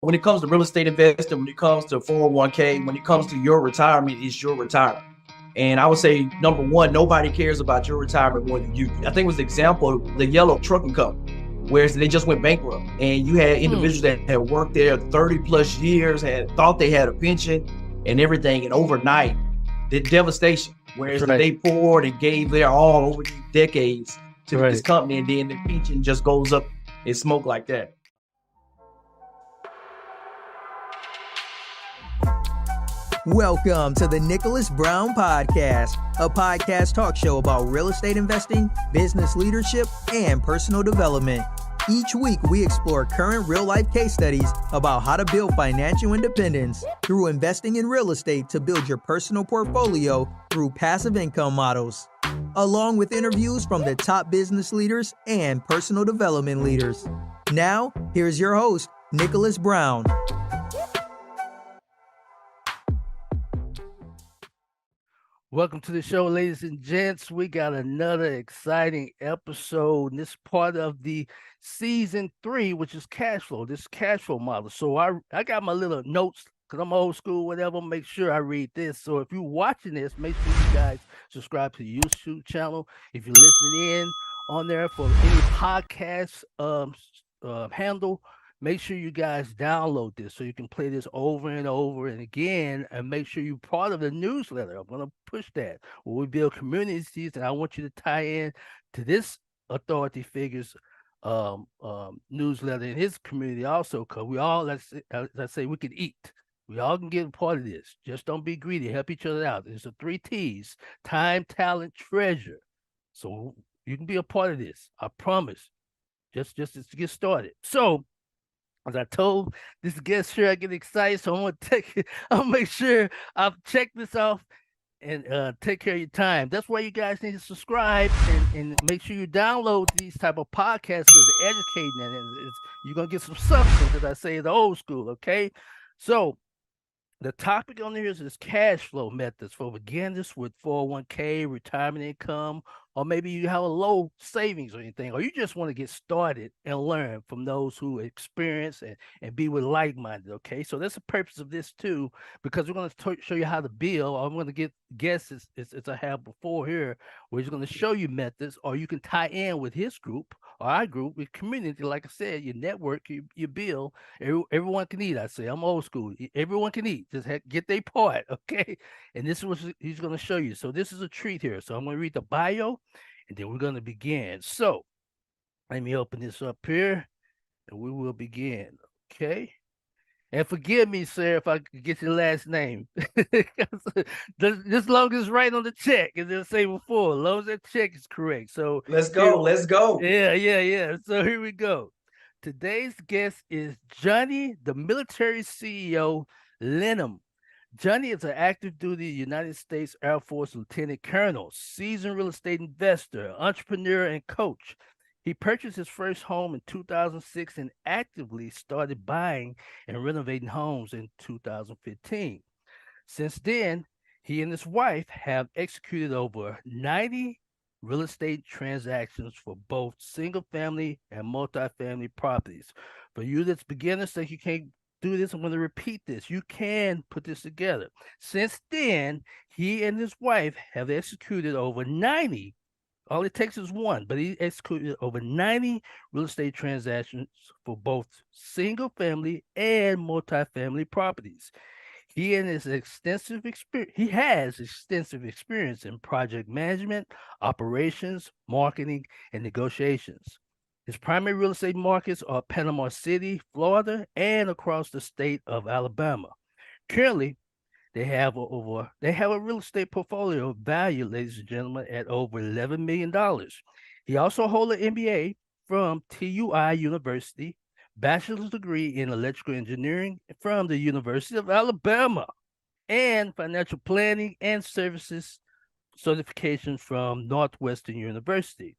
when it comes to real estate investing, when it comes to 401k, when it comes to your retirement, it's your retirement. And I would say, number one, nobody cares about your retirement more than you. I think it was the example, the yellow trucking company, where they just went bankrupt. And you had individuals that had worked there 30 plus years, had thought they had a pension and everything. And overnight, the devastation, whereas they poured and gave their all over these decades to this company, and then the pension just goes up in smoke like that. Welcome to the Nicholas Brown Podcast, a podcast talk show about real estate investing, business leadership, and personal development. Each week, we explore current real-life case studies about how to build financial independence through investing in real estate to build your personal portfolio through passive income models, along with interviews from the top business leaders and personal development leaders. Now, here's your host, Nicholas Brown. Welcome to the show, ladies and gents. We got another exciting episode. This part of the season 3, which is cash flow, this cash flow model. So I got my little notes because I'm old school, whatever. Make sure I read this. So if you're watching this, make sure you guys subscribe to the YouTube channel. If you're listening in on there for any podcast handle, make sure you guys download this so you can play this over and over and again, and make sure you're part of the newsletter. I'm going to push that. Where we build communities, and I want you to tie in to this authority figures newsletter in his community also, because we all, let's say, we can eat. We all can get a part of this. Just don't be greedy. Help each other out. There's the 3 T's: time, talent, treasure. So you can be a part of this. I promise. Just to get started. So, as I told this guest here, I get excited, so I'll make sure I'll check this off and take care of your time. That's why you guys need to subscribe and make sure you download these type of podcasts because they're educating, and you're gonna get some substance, as I say, the old school. Okay, so the topic on here is cash flow methods for beginners with 401k, retirement income, or maybe you have a low savings or anything, or you just want to get started and learn from those who experience and be with like-minded. Okay, so that's the purpose of this too, because we're going to show you how to build. I'm going to get guests as I have before here, where he's going to show you methods, or you can tie in with his group or our group with community. Like I said, your network, you build. Everyone can eat. I say I'm old school. Everyone can eat. Just get their part, okay? And this is what he's going to show you. So this is a treat here. So I'm going to read the bio, and then we're going to begin. So let me open this up here, and we will begin, okay? And forgive me, sir, if I get your last name. Just long as it's right on the check, as I say before, as long as that check is correct. So let's go. Yeah. So here we go. Today's guest is Johnny, the military CEO, Lynum. Johnny is an active duty United States Air Force lieutenant colonel, seasoned real estate investor, entrepreneur, and coach. He purchased his first home in 2006 and actively started buying and renovating homes in 2015. Since then, he and his wife have executed over 90 real estate transactions for both single family and multifamily properties. For you that's beginners think you can't do this, I'm going to repeat this. You can put this together. Since then, he and his wife have executed over 90. All it takes is one, but he executed over 90 real estate transactions for both single family and multifamily properties. He has extensive experience in project management, operations, marketing, and negotiations. His primary real estate markets are Panama City, Florida, and across the state of Alabama. Currently, they have a real estate portfolio valued, ladies and gentlemen, at over $11 million. He also holds an MBA from TUI University, bachelor's degree in electrical engineering from the University of Alabama, and financial planning and services certification from Northwestern University.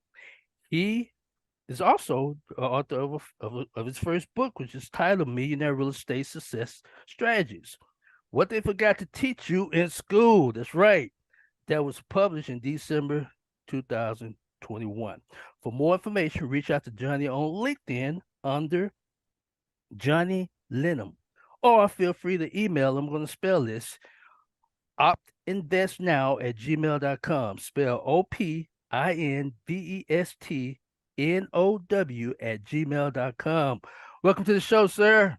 He is also author of his first book, which is titled Millionaire Real Estate Success Strategies: What They Forgot to Teach You in School. That's right. That was published in December 2021. For more information, reach out to Johnny on LinkedIn under Johnny Lynum. Or feel free to email. I'm going to spell this optinvestnow@gmail.com. Spell OPINVESTNOW@gmail.com. Welcome to the show, sir.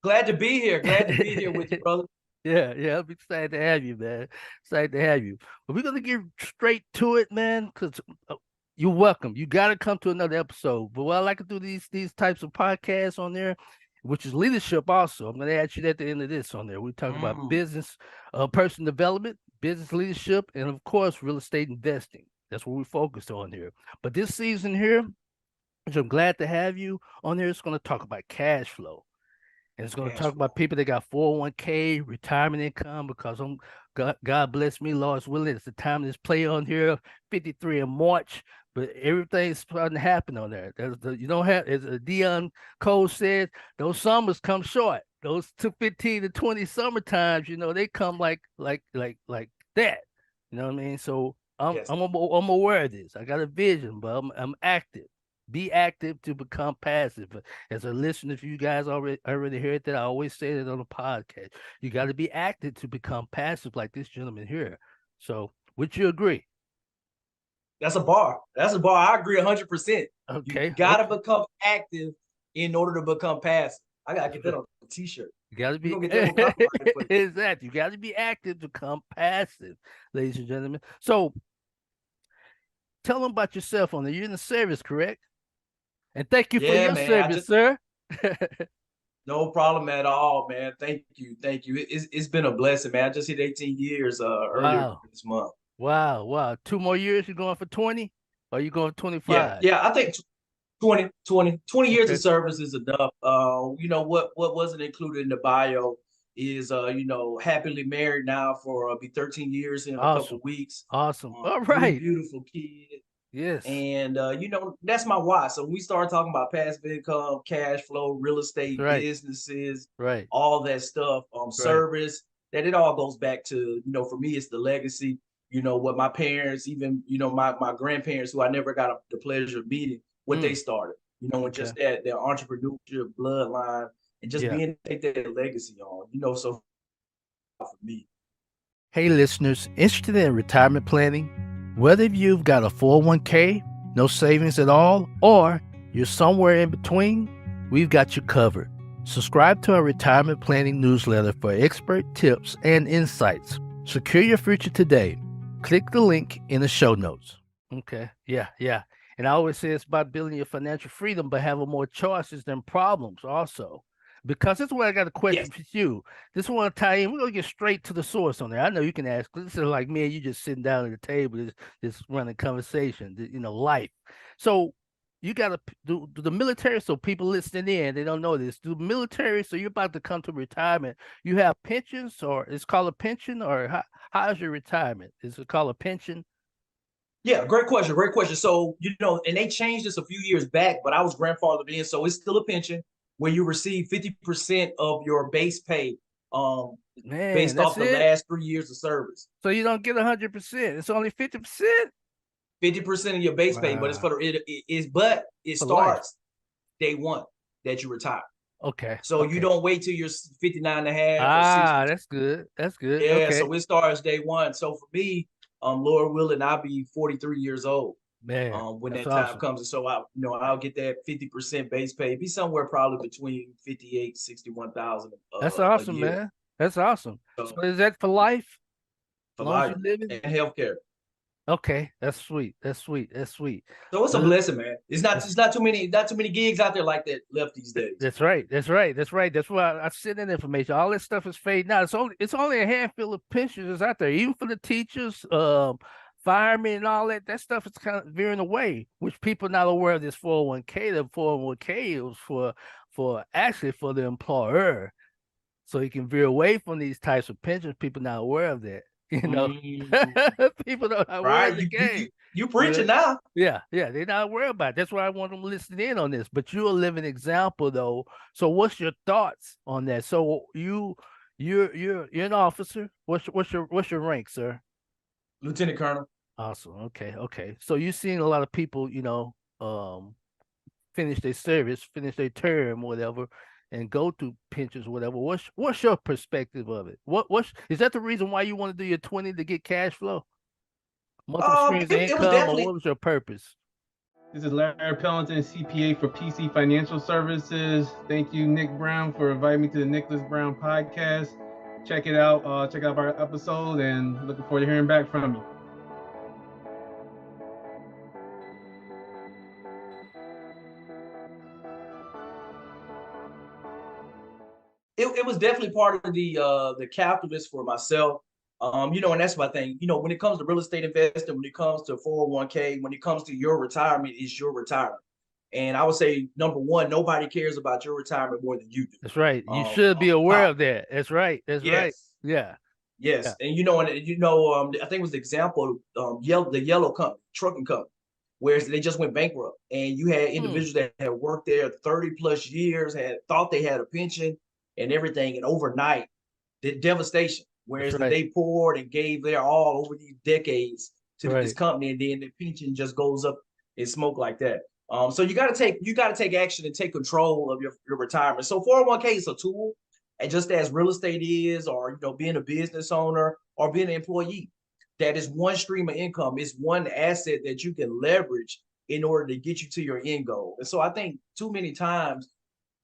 Glad to be here. Glad to be here with you, brother. Yeah, I'm excited to have you, man. Excited to have you. But we're gonna get straight to it, man, because you're welcome. You got to come to another episode. But what I like to do these types of podcasts on there, which is leadership also. I'm gonna ask you that at the end of this on there. We talk about business, person development, business leadership, and of course, real estate investing. That's what we focused on here. But this season here, which I'm glad to have you on there, it's gonna talk about cash flow. And it's going to talk about people that got 401k, retirement income, because God bless me, Lord's willing. It's the time of this play on here, 53 in March, but everything's starting to happen on there. You don't have, as Dion Cole said, those summers come short. Those 15 to 20 summer times, they come like that. You know what I mean? So I'm aware of this. I got a vision, but I'm active. Be active to become passive. As a listener, if you guys already heard that, I always say that on the podcast. You got to be active to become passive, like this gentleman here. So, would you agree? That's a bar. That's a bar. I agree 100%. Okay. You got to become active in order to become passive. I got to get that on a t-shirt. You got to be exactly. You got to be active to become passive, ladies and gentlemen. So, tell them about yourself on there. You're in the service, correct? And thank you for your service, sir. No problem at all, man. Thank you. It's been a blessing, man. I just hit 18 years earlier this month. Wow. 2 more years, you're going for 20? Or are you going 25? Yeah, I think 20 years of service is enough. What wasn't included in the bio is happily married now for be 13 years in a couple of weeks. Awesome. All right. Beautiful kid. Yes. And that's my why. So when we start talking about passive income, cash flow, real estate, businesses, all that stuff, service, that it all goes back to, for me, it's the legacy, what my parents, even, my grandparents, who I never got the pleasure of meeting, what they started, and just that their entrepreneurship bloodline and just being take that legacy on, so for me. Hey, listeners, interested in retirement planning? Whether you've got a 401k, no savings at all, or you're somewhere in between, we've got you covered. Subscribe to our retirement planning newsletter for expert tips and insights. Secure your future today. Click the link in the show notes. Okay, yeah. And I always say it's about building your financial freedom, but having more choices than problems also. Because this is where I got a question for you. This one to tie in. We're gonna get straight to the source on there. I know you can ask. This is like me and you just sitting down at the table, just running conversation. Life. So you got to do the military. So people listening in, they don't know this. Do the military. So you're about to come to retirement. You have pensions, or it's called a pension, or how's your retirement? Is it called a pension? Yeah, great question. So and they changed this a few years back, but I was grandfathered in, so it's still a pension, where you receive 50% of your base pay based off the last 3 years of service. So you don't get 100%. It's only 50%. 50% of your base pay, but it's it starts day one that you retire. Okay. So you don't wait till you're 59 and a half. That's good. Yeah, okay. So it starts day one. So for me, Lord willing, I'll be 43 years old. Man, when that time comes. And so I'll get that 50% base pay. Be somewhere probably between 58, 61,000. That's awesome, man. That's awesome. So is that for life? For life and healthcare. Okay, that's sweet. So it's a blessing, man. It's not too many gigs out there like that left these days. That's right. That's why I send that information. All this stuff is fading out. It's only a handful of pensions out there, even for the teachers, firemen and all that. That stuff is kind of veering away, which people not aware of this 401k. The 401k was for the employer, so you can veer away from these types of pensions. People not aware of that. People don't know aware of the game. You preaching now. Yeah, they're not aware about it. That's why I want them listening in on this. But you're a living example, though. So what's your thoughts on that? So you're an officer. What's your rank, sir? Lieutenant Colonel. Awesome. Okay. So you've seen a lot of people, finish their service, finish their term, whatever, and go through pensions, whatever. What's your perspective of it? What's is that the reason why you want to do your 20 to get cash flow, monthly streams of It was income, or definitely what was your purpose? This is Larry Pellenton, CPA for PC Financial Services. Thank you, Nick Brown, for inviting me to the Nicholas Brown podcast. Check it out. Check out our episode, and looking forward to hearing back from you. it was definitely part of the calculus for myself. And that's my thing. When it comes to real estate investing, when it comes to 401k, when it comes to your retirement, it's your retirement. And I would say, number one, nobody cares about your retirement more than you do. That's right. You should be aware of that. That's right. That's right. Yes. Yeah. Yes. Yeah. And I think it was the example of the yellow company, trucking company, where they just went bankrupt. And you had individuals that had worked there 30 plus years, had thought they had a pension and everything, and overnight, the devastation. Whereas they poured and gave their all over these decades to this company, and then the pension just goes up in smoke like that. So you got to take action and take control of your retirement. So 401k is a tool, and just as real estate is, or being a business owner or being an employee, that is one stream of income. It's one asset that you can leverage in order to get you to your end goal. And so I think too many times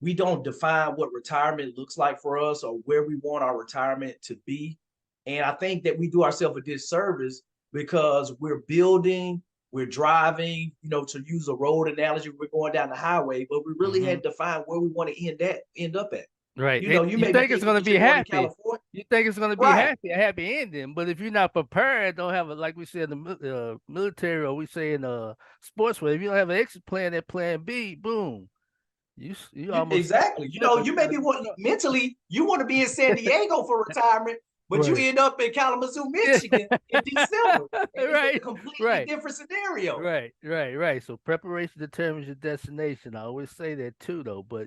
we don't define what retirement looks like for us or where we want our retirement to be. And I think that we do ourselves a disservice because we're building, we're driving, to use a road analogy, we're going down the highway, but we really had to define where we want to end up at. Right. You think it's going to be happy. You think it's going to be happy, a happy ending. But if you're not prepared, don't have like we say in the military, or we say in sports, if you don't have an exit plan, that plan B, boom. You almost exactly. You maybe mentally you want to be in San Diego for retirement, but you end up in Kalamazoo, Michigan in December. It's a completely different scenario. Right. So preparation determines your destination. I always say that too, though. But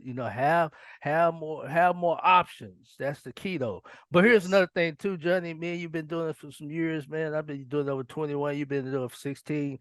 have more options. That's the key, though. But here's another thing too, Johnny. Man, you've been doing it for some years, man. I've been doing it over 21. You've been doing it for 16.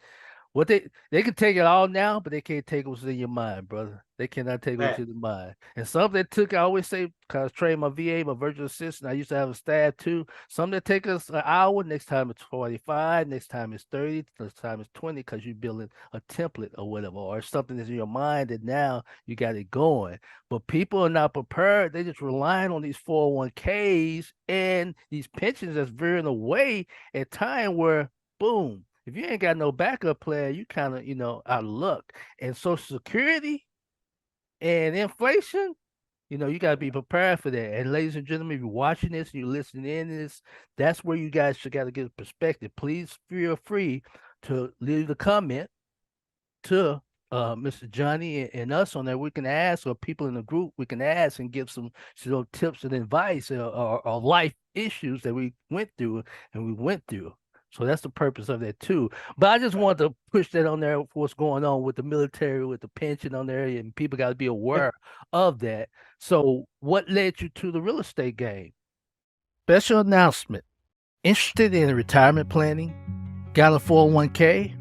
What they can take it all now, but they can't take what's in your mind, brother. They cannot take what's in the mind. And some that took, I always say, because I trained my VA, my virtual assistant, I used to have a staff too. Some that take us an hour, next time it's 45, next time it's 30, next time it's 20, because you're building a template or whatever, or something that's in your mind that now you got it going. But people are not prepared. They just relying on these 401ks and these pensions that's veering away at time where, boom, if you ain't got no backup plan, you kind of, out of luck. And Social Security and inflation, you got to be prepared for that. And ladies and gentlemen, if you're watching this, you're listening in this, that's where you guys should got to get a perspective. Please feel free to leave the comment to Mr. Johnny and us on there. We can ask, or people in the group, we can ask and give some tips and advice or life issues that we went through. So that's the purpose of that too. But I just wanted to push that on there for what's going on with the military, with the pension on there, and people got to be aware of that. So what led you to the real estate game? Special announcement. Interested in retirement planning? Got a 401k?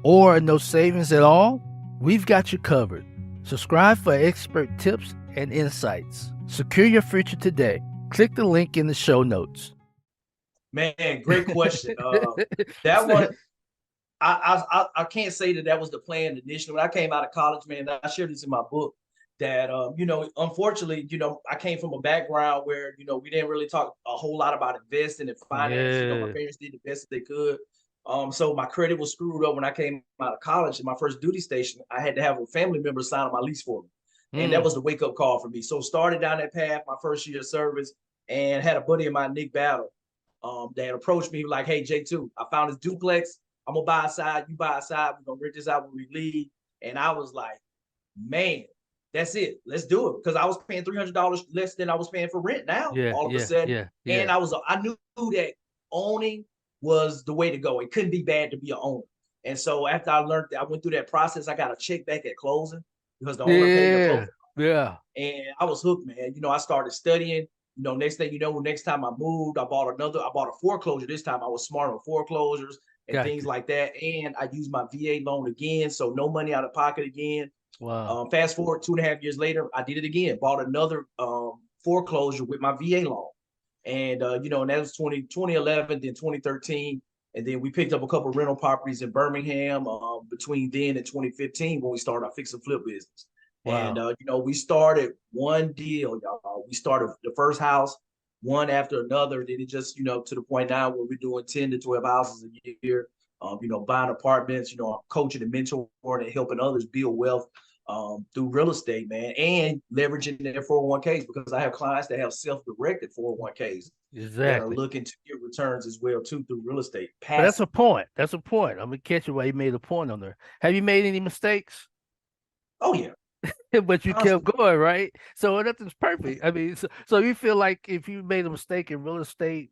Or no savings at all? We've got you covered. Subscribe for expert tips and insights. Secure your future today. Click the link in the show notes. Man, great question. That one, I can't say that was the plan initially. When I came out of college, man, I shared this in my book that, unfortunately, I came from a background where, we didn't really talk a whole lot about investing and finance. My parents did the best they could. So my credit was screwed up when I came out of college. In my first duty station, I had to have a family member sign on my lease for me. And that was the wake-up call for me. So started down that path my first year of service, and had a buddy of mine, Nick Battle, that approached me like, hey, J2, I found this duplex. I'm going to buy a side. You buy a side. We're going to rent this out when we leave. And I was like, man, that's it. Let's do it. Because I was paying $300 less than I was paying for rent now all of a sudden. And I knew that owning was the way to go. It couldn't be bad to be an owner. And so after I learned that, I went through that process. I got a check back at closing because the owner paid the closing. Yeah. And I was hooked, man. I started studying. Next thing you know, next time I moved, I bought a foreclosure. This time I was smart on foreclosures and things like that. And I used my VA loan again. So no money out of pocket again. Wow. Fast forward 2.5 years later, I did it again. Bought another foreclosure with my VA loan, and and that was 2011, then 2013, and then we picked up a couple of rental properties in Birmingham between then and 2015 when we started our fix and flip business. And Wow. we started one deal, y'all. We started the first house one after another. Then it just to the point now where we're doing 10 to 12 houses a year. Buying apartments. I'm coaching and mentoring and helping others build wealth through real estate, man, and leveraging their 401ks, because I have clients that have self-directed 401ks that are Exactly. looking to get returns as well too through real estate. But that's a Passive. point. That's a point. I'm gonna catch you while you made a point on there. Have you made any mistakes? Oh yeah, But you kept constantly. going, right? So nothing's perfect. I mean, so you feel like if you made a mistake in real estate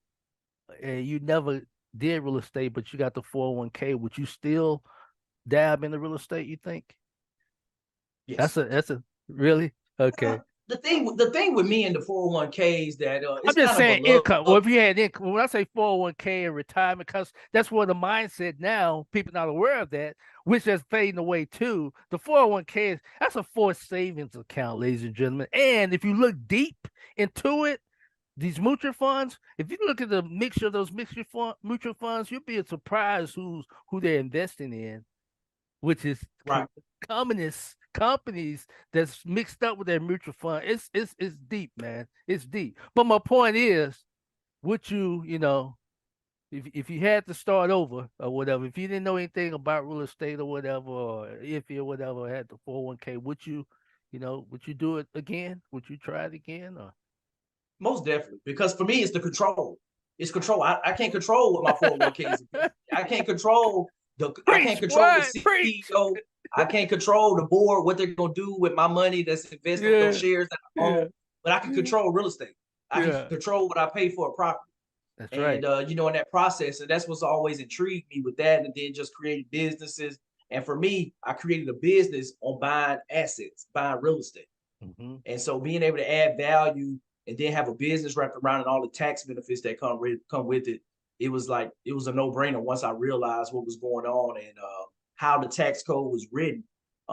and you never did real estate, but you got the 401k, would you still dab in the real estate, you think? Yes. That's a really okay. The thing with me and the 401ks that I'm it's just kind of a saying income. Well, love. if you had income, when I say 401k and retirement, because that's where the mindset now, people not aware of that, which is fading away too. The 401k that's a forced savings account, ladies and gentlemen. And if you look deep into it, these mutual funds, if you look at the mixture of those mutual funds, you'll be surprised who they're investing in, which is Right. communist companies that's mixed up with their mutual fund. It's deep, man. It's deep. But my point is, would if you had to start over or whatever, if you didn't know anything about real estate or whatever, or if you whatever had the 401k, would you do it again? Would you try it again? Or Most definitely, because for me, it's the control. It's control. I can't control what my 401ks. I can't control I can't preach, control the boy, preach. CEO. I can't control the board, what they're gonna do with my money that's invested with those Yeah, shares that I own. yeah, But I can yeah, control real estate. I can yeah. control what I pay for a property. That's And right. in that process, and that's what's always intrigued me with that. And then just creating businesses. And for me, I created a business on buying assets, buying real estate. Hmm. And so being able to add value and then have a business wrapped around and all the tax benefits that come with it, it was a no-brainer once I realized what was going on and how the tax code was written.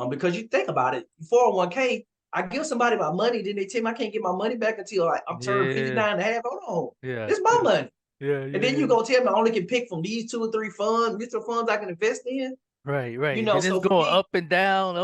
Because you think about it, 401k, I give somebody my money, then they tell me I can't get my money back until like I'm turned Yeah, 59 and a half. Hold on. yeah, It's my money. yeah, And then you yeah. go tell me I only can pick from these 2 or 3 mutual funds I can invest in. Right, right. And it's So for going me, up and down,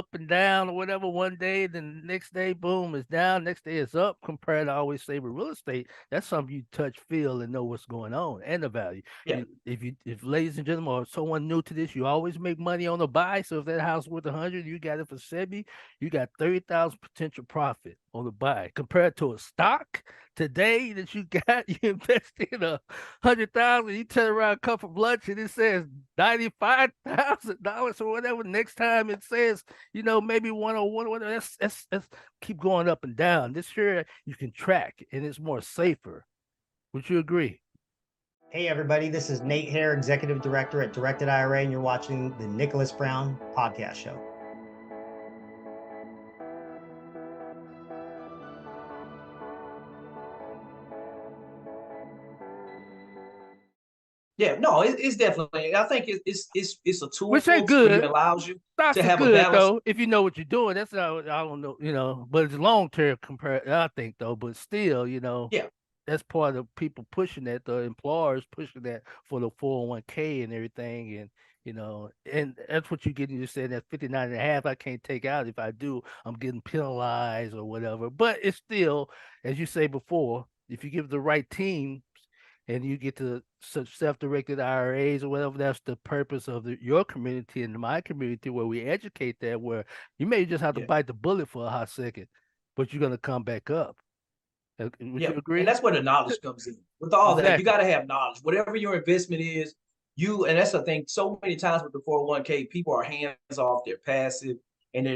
or whatever. One day, then the next day, boom, it's down. Next day, it's up. Compared to, I always say with real estate, that's something you touch, feel, and know what's going on and the value. yeah, If ladies and gentlemen, or someone new to this, you always make money on the buy. So if that house worth 100, you got it for 70, you got 30,000 potential profit on the buy. Compared to a stock today that you got, you invest in 100,000, you turn around, come from lunch, and it says $95,000 or whatever. Next time it says, maybe 101 or whatever. That's keep going up and down. This here you can track, and it's more safer. Would you agree? Hey, everybody, this is Nate Hare, Executive Director at Directed IRA, and you're watching the Nicholas Brown Podcast Show. yeah, no, it's definitely. I think it's a tool Which ain't for you. It good. allows you Stocks to are have a good balance. though if you know what you're doing. That's not, I don't know, but it's long term compared. I think though, but still, Yeah, that's part of people pushing that, the employers pushing that for the 401k and everything. And that's what you get. You said that 59 and a half, I can't take out. If I do, I'm getting penalized or whatever. But it's still, as you say before, if you give the right team and you get to such self-directed IRAs or whatever, that's the purpose of your community and my community, where we educate that, where you may just have to yeah, bite the bullet for a hot second, but you're going to come back up. Would yeah, you and agree? that's where the knowledge comes in. With all that, you Exactly. got to have knowledge. Whatever your investment is, and that's the thing. So many times with the 401k, people are hands off, they're passive, and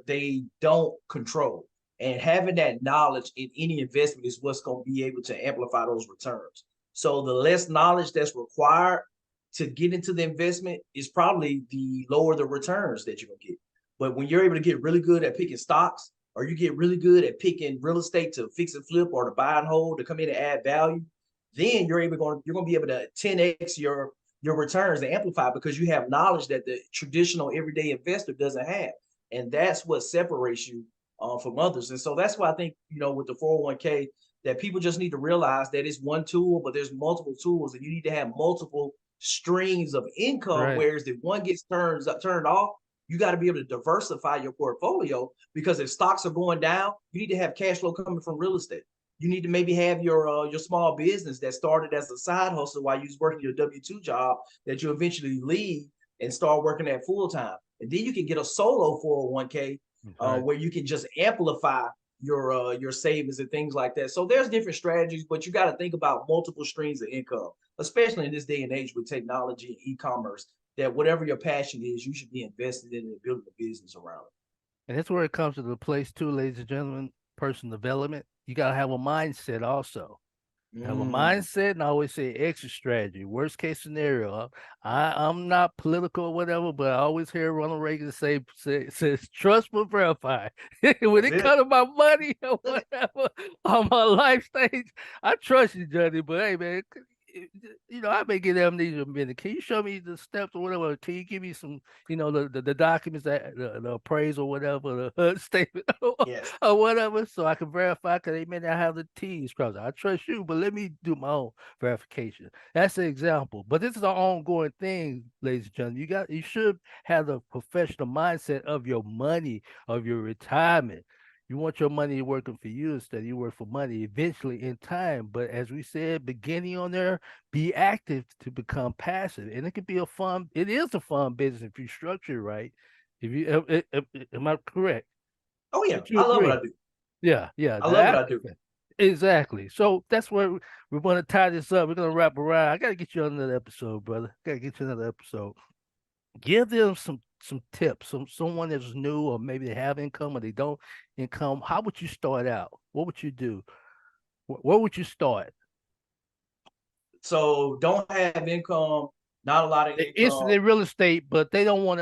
they don't control. And having that knowledge in any investment is what's going to be able to amplify those returns. So the less knowledge that's required to get into the investment is probably the lower the returns that you're gonna get. But when you're able to get really good at picking stocks, or you get really good at picking real estate to fix and flip or to buy and hold to come in and add value, then you're going to be able to 10x your returns and amplify, because you have knowledge that the traditional everyday investor doesn't have. And that's what separates you from others. And so that's why I think, with the 401k, that people just need to realize that it's one tool, but there's multiple tools, and you need to have multiple streams of income. Right. Whereas if one gets turned off, you got to be able to diversify your portfolio, because if stocks are going down, you need to have cash flow coming from real estate. You need to maybe have your small business that started as a side hustle while you was working your W-2 job, that you eventually leave and start working at full time. And then you can get a solo 401k where you can just amplify your savings and things like that. So there's different strategies, but you got to think about multiple streams of income, especially in this day and age with technology and e-commerce, that whatever your passion is, you should be invested in and building a business around it. And that's where it comes to the place too, ladies and gentlemen, personal development. You got to have a mindset also. Have a mindset, and I always say exit strategy. Worst case scenario. I'm not political or whatever, but I always hear Ronald Reagan says trust but verify. When it comes to my money or whatever on my life stage, I trust you, Johnny. But hey, man, I may get amnesia a minute. Can you show me the steps or whatever? Can you give me some, the documents, that the appraisal, whatever, the HUD statement, or whatever, so I can verify? Because they may not have the T's crossed. I trust you, but let me do my own verification. That's an example. But this is an ongoing thing, ladies and gentlemen. You should have the professional mindset of your money, of your retirement. You want your money working for you instead of you work for money eventually in time. But as we said, beginning on there, be active to become passive. And it is a fun business if you structure it right. Am I correct? Oh yeah, I love what I do. Yeah. I love what I do. Exactly. So that's where we're going to tie this up. We're going to wrap around. I got to get you on another episode, brother. Got to get you another episode. Give them some tips, someone that's new, or maybe they have income or they don't income. How would you start out? What would you do? Where would you start? So don't have income, not a lot of income. It's in real estate, but they don't want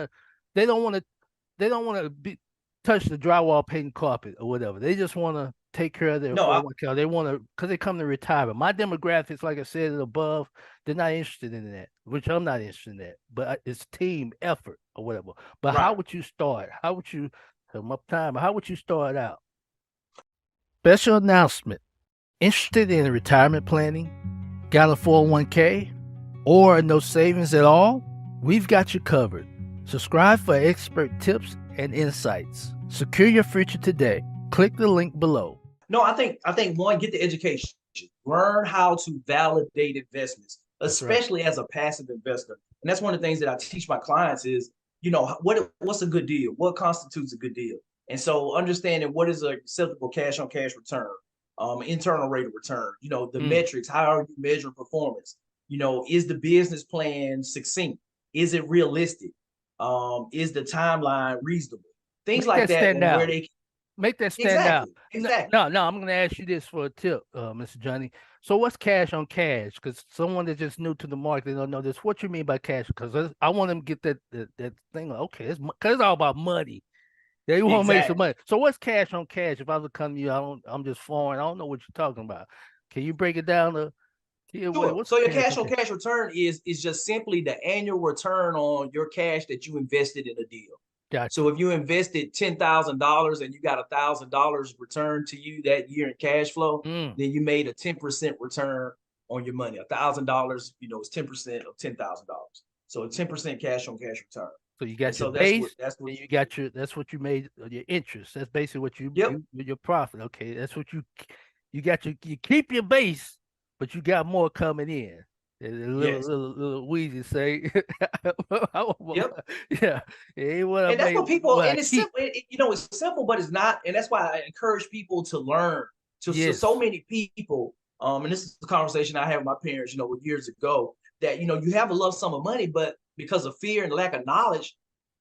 to be touch the drywall, paint, carpet, or whatever. They just want to take care of their 401k. They want to, because they come to retirement. My demographics, like I said above, they're not interested in that, which I'm not interested in that. But it's team effort or whatever. But how would you start? How would you start out? Special announcement. Interested in retirement planning? Got a 401k? Or no savings at all? We've got you covered. Subscribe for expert tips and insights. Secure your future today. Click the link below. No, I think one, get the education. Learn how to validate investments, especially as a passive investor. And that's one of the things that I teach my clients is, what's a good deal? What constitutes a good deal? And so understanding what is a acceptable cash on cash return, internal rate of return, the metrics, how are you measuring performance? Is the business plan succinct? Is it realistic? Is the timeline reasonable? Things like that, where they make that stand out. Exactly. No, I'm going to ask you this for a tip, Mr. Johnny. So what's cash on cash? Because someone that's just new to the market, they don't know this. What you mean by cash? Because I want them to get that thing. Okay, because it's all about money. They want to make some money. So what's cash on cash? If I was to come to you, I'm just foreign. I don't know what you're talking about. Can you break it down to? Sure. So your cash on cash return is just simply the annual return on your cash that you invested in a deal. Gotcha. So if you invested $10,000 and you got $1,000 returned to you that year in cash flow, then you made a 10% return on your money. $1,000, is 10% of $10,000. So a 10% cash on cash return. So you got your base, that's what you made your interest. That's basically what your profit. Okay, that's what you keep your base, but you got more coming in. A little Weezy say, yeah. And that's what people. And it's simple. It's simple, but it's not. And that's why I encourage people to learn. So many people. And this is the conversation I had with my parents, years ago. That you have a lump sum of money, but because of fear and lack of knowledge,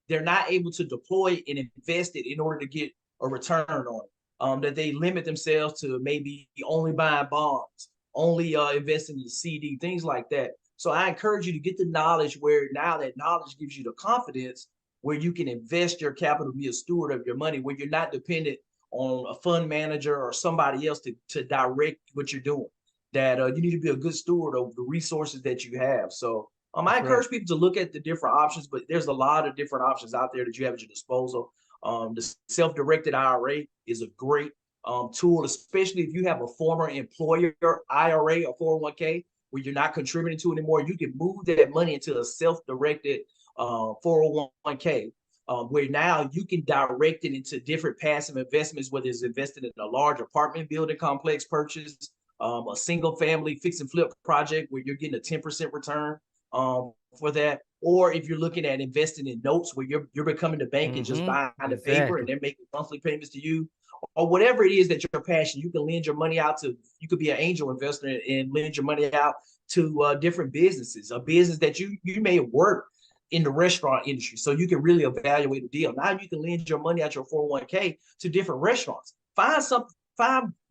they're not able to deploy and invest it in order to get a return on it. That they limit themselves to maybe only buying bonds, only investing in the CD, things like that. So I encourage you to get the knowledge where now that knowledge gives you the confidence where you can invest your capital, be a steward of your money, where you're not dependent on a fund manager or somebody else to direct what you're doing. That you need to be a good steward of the resources that you have. So I encourage people to look at the different options, but there's a lot of different options out there that you have at your disposal. The self-directed IRA is a great tool, especially if you have a former employer IRA or 401k where you're not contributing to anymore. You can move that money into a self-directed 401k. Where now you can direct it into different passive investments, whether it's invested in a large apartment building complex purchase, a single family fix and flip project where you're getting a 10% return for that. Or if you're looking at investing in notes where you're becoming the bank and just buying the paper and they're making monthly payments to you, or whatever it is that you're passionate, you can lend your money out to, you could be an angel investor and lend your money out to different businesses, a business that you may work in the restaurant industry. So you can really evaluate a deal. Now you can lend your money out your 401k to different restaurants.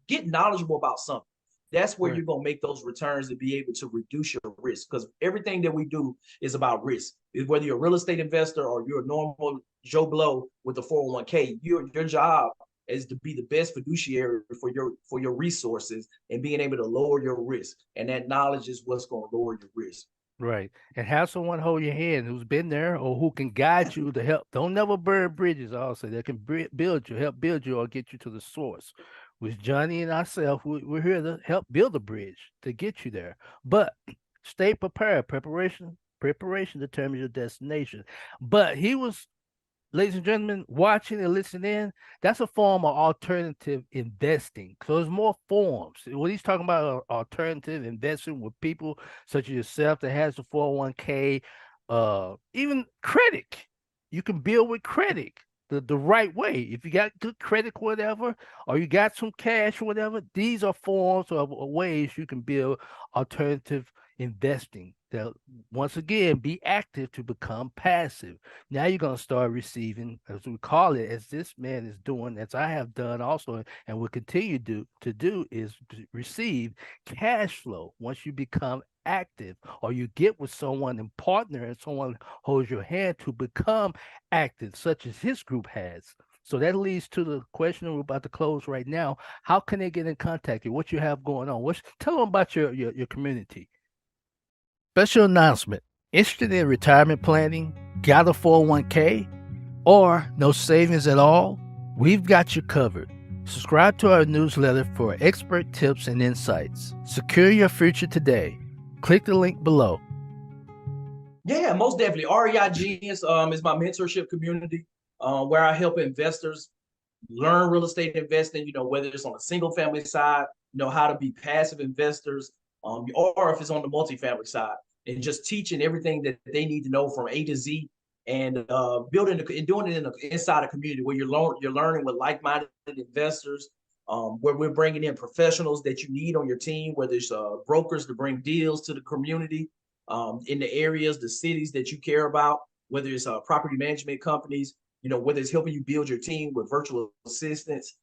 Get knowledgeable about something. That's where you're going to make those returns to be able to reduce your risk, because everything that we do is about risk. Whether you're a real estate investor or you're a normal Joe Blow with a 401k, your job is to be the best fiduciary for your resources and being able to lower your risk. And that knowledge is what's going to lower your risk. Right. And have someone hold your hand who's been there or who can guide you to help. Don't never burn bridges. Also, they can help build you or get you to the source. With Johnny and ourselves, we're here to help build a bridge to get you there. But stay prepared. Preparation determines your destination. But he was, ladies and gentlemen, watching and listening in, that's a form of alternative investing. So there's more forms. What he's talking about are alternative investing with people such as yourself that has the 401k, even credit. You can build with credit the right way. If you got good credit, whatever, or you got some cash or whatever, these are forms of ways you can build alternative investing. That once again be active to become passive. Now you're going to start receiving, as we call it, as this man is doing, as I have done also and will continue to do, is to receive cash flow. Once you become active or you get with someone and partner and someone holds your hand to become active, such as his group has. So that leads to the question we're about to close right now. How can they get in contact with you? What you have going on? Tell them about your community. Special announcement. Interested in retirement planning? Got a 401k? Or no savings at all? We've got you covered. Subscribe to our newsletter for expert tips and insights. Secure your future today. Click the link below. Yeah, most definitely. REI is my mentorship community where I help investors learn real estate investing, whether it's on a single family side, how to be passive investors, or if it's on the multifamily side, and just teaching everything that they need to know from A to Z, and doing it inside a community where you're learning with like-minded investors, where we're bringing in professionals that you need on your team, whether it's brokers to bring deals to the community, in the areas, the cities that you care about, whether it's property management companies, whether it's helping you build your team with virtual assistants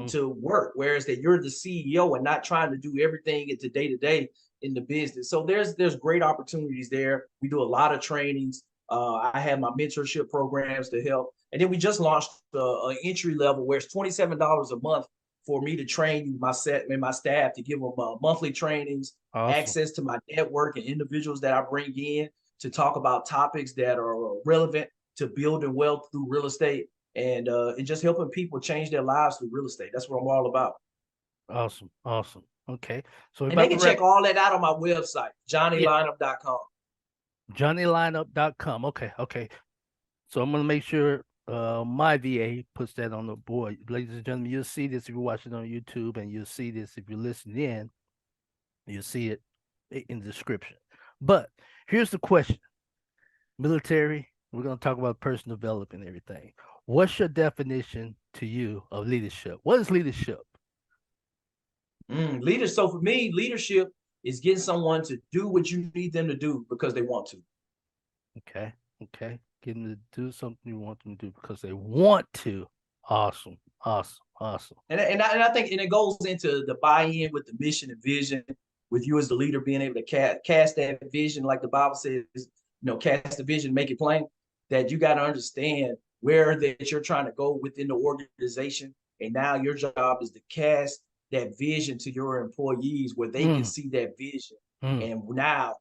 to work, whereas that you're the CEO and not trying to do everything into day-to-day in the business. So there's great opportunities there. We do a lot of trainings. I have my mentorship programs to help. And then we just launched an entry level where it's $27 a month for me to train you, my staff, to give them monthly trainings, access to my network and individuals that I bring in to talk about topics that are relevant to building wealth through real estate, and just helping people change their lives through real estate. That's what I'm all about. Awesome. Okay. So and they can check all that out on my website, johnnylynum.com. johnnylynum.com. Okay. So I'm going to make sure my VA puts that on the board. Ladies and gentlemen, you'll see this if you're watching on YouTube, and you'll see this if you're listening in. You'll see it in the description. But here's the question. Military, we're going to talk about personal development and everything. What's your definition to you of leadership? What is leadership? So for me, leadership is getting someone to do what you need them to do because they want to. Okay. Getting them to do something you want them to do because they want to. Awesome. And I think, and it goes into the buy-in with the mission and vision, with you as the leader being able to cast that vision, like the Bible says, cast the vision, make it plain. That you got to understand where that you're trying to go within the organization, and now your job is to cast that vision to your employees where they can see that vision, and now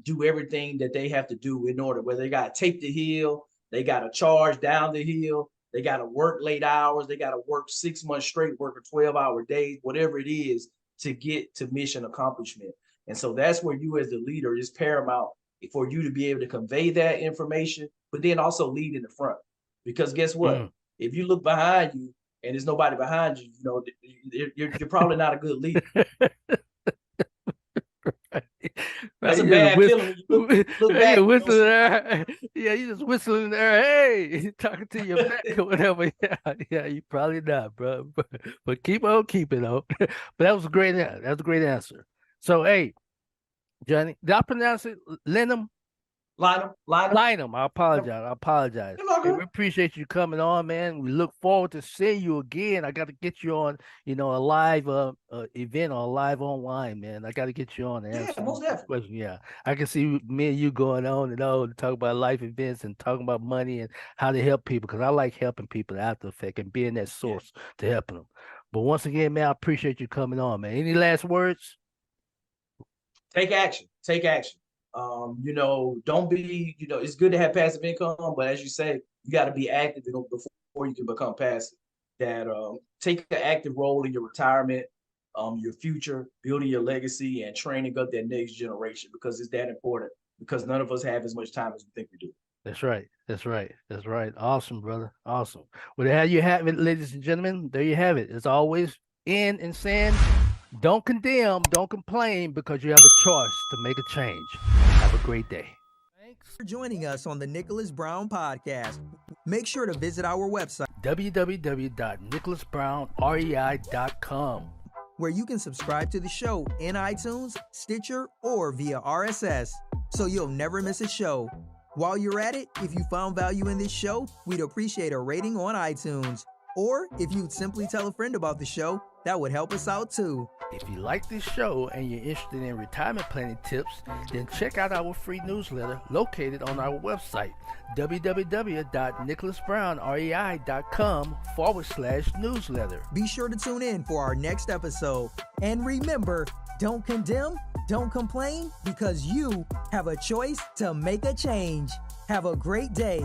do everything that they have to do in order, whether they got to take the hill, they got to charge down the hill, They got to work late hours. They got to work 6 months straight, work a 12-hour days, whatever it is to get to mission accomplishment. And so that's where you as the leader is paramount for you to be able to convey that information, but then also lead in the front. Because guess what? If you look behind you and there's nobody behind you, you know, you're probably not a good leader. That's a bad feeling. Look back, you're whistling there. Yeah, you just whistling there. Hey, talking to your back or whatever. Yeah, you probably not, bro. But keep on keeping though. But that was a great. That was a great answer. So, hey, Johnny, did I pronounce it Lynum? Lynum. I apologize. Hey, we appreciate you coming on, man. We look forward to seeing you again. I got to get you on, you know, a live event or a live online, man. I got to get you on and answer most definitely. Yeah, I can see me and you going on and on to talk about life events and talking about money and how to help people, because I like helping people after effect and being that source to helping them. But once again, man, I appreciate you coming on, man. Any last words? Take action. You know, don't be, you know, it's good to have passive income, but as you say, you got to be active before you can become passive. That take an active role in your retirement, your future, building your legacy, and training up that next generation, because it's that important, because none of us have as much time as we think we do. That's right. Awesome, brother. Awesome. Well, there you have it, ladies and gentlemen. There you have it. As always, in and saying, don't condemn, don't complain, because you have a choice to make a change. Have a great day. Thanks for joining us on the Nicholas Brown Podcast. Make sure to visit our website, www.nicholasbrownrei.com, where you can subscribe to the show in iTunes, Stitcher, or via RSS, so you'll never miss a show. While you're at it, if you found value in this show, we'd appreciate a rating on iTunes. Or if you'd simply tell a friend about the show, that would help us out too. If you like this show and you're interested in retirement planning tips, then check out our free newsletter located on our website, www.nicholasbrownrei.com/newsletter. Be sure to tune in for our next episode. And remember, don't condemn, don't complain, because you have a choice to make a change. Have a great day.